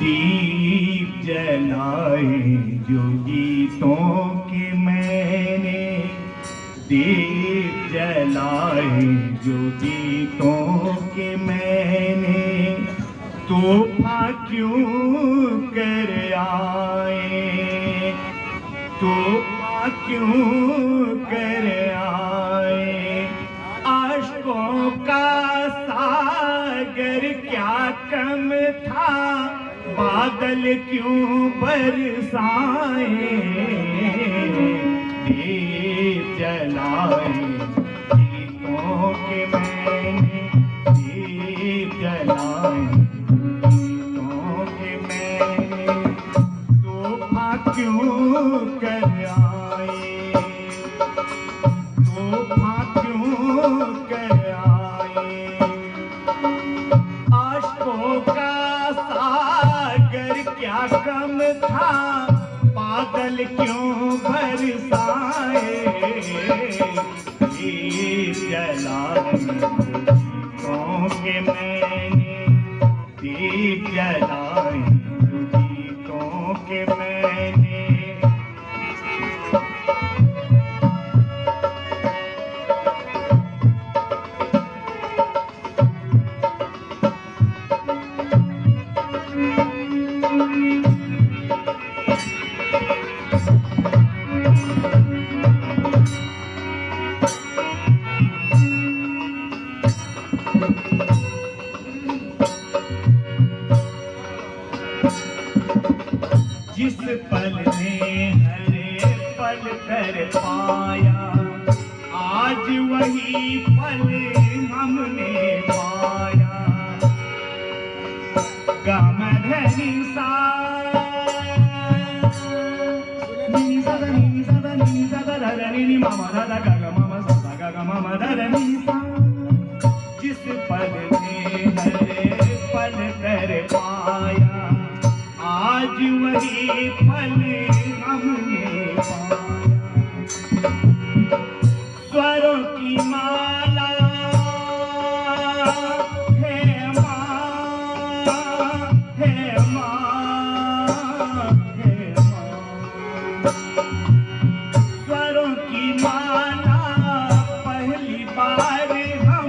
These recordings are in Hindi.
दीप जलाए जो गीतों के मैंने, दीप जलाए जो गीतों के मैंने, तोहफा क्यों कर आए, तोहफा क्यों कर आए। आशकों का सागर क्या कम था, बादल क्यों बरसाए। दीप जलाए गीतों के मैंने, दीप जलाए गीतों के मैंने, तोहफा क्यों कर आए, तोहफा क्यों कर आए। आशकों का सागर क्या कम था, बादल क्यों बरसाए। दीप जलाए गीतों के मैंने, दीप जलाए गीतों के मैंने। जिस पल ने हरे पल कर पाया, आज वही पल हमने पाया। गम धनी सा नी सा नी सा नी सा दा नी मामा दा गा मामा सा गा मामा दा नी सा। जिस पल ने हरे पल कर पाया, आज वही पल हमने पाया। स्वरों की माला है माँ, है माँ, है माँ। स्वरों की माला पहली बार हम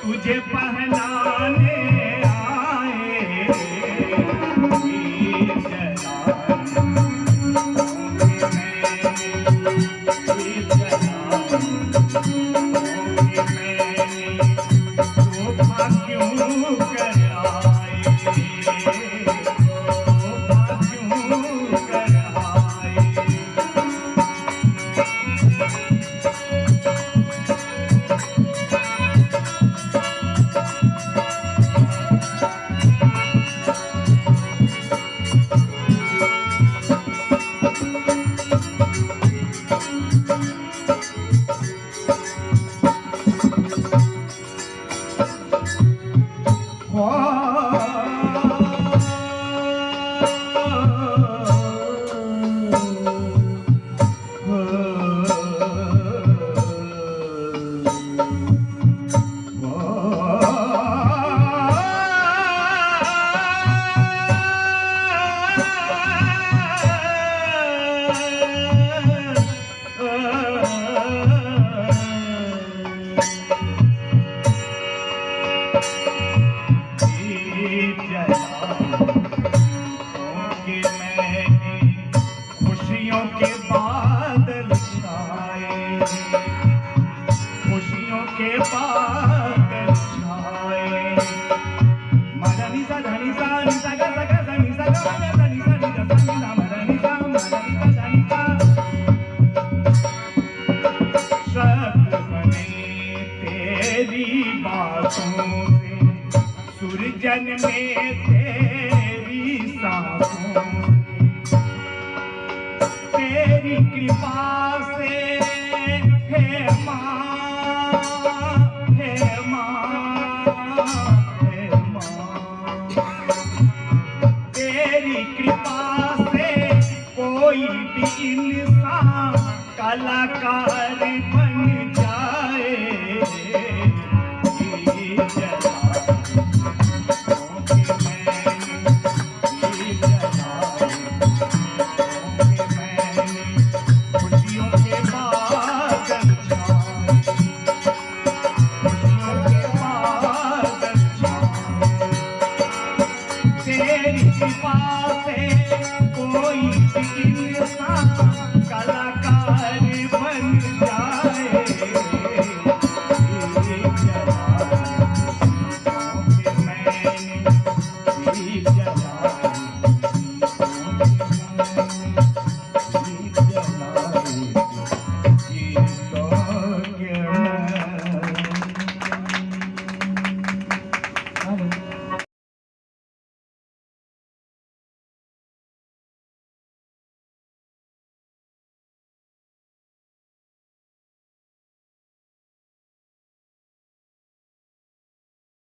तुझे पहनाने आए। दीप जलाए दीप जलाए मैंने, तोहफा क्यों कर आए, तोहफा क्यों कर आए। खुशियों के बादल छाए, में तेरी सांसों से, तेरी कृपा से हे माँ, हे माँ, हे माँ, तेरी कृपा से कोई भी इंसान कलाकार बन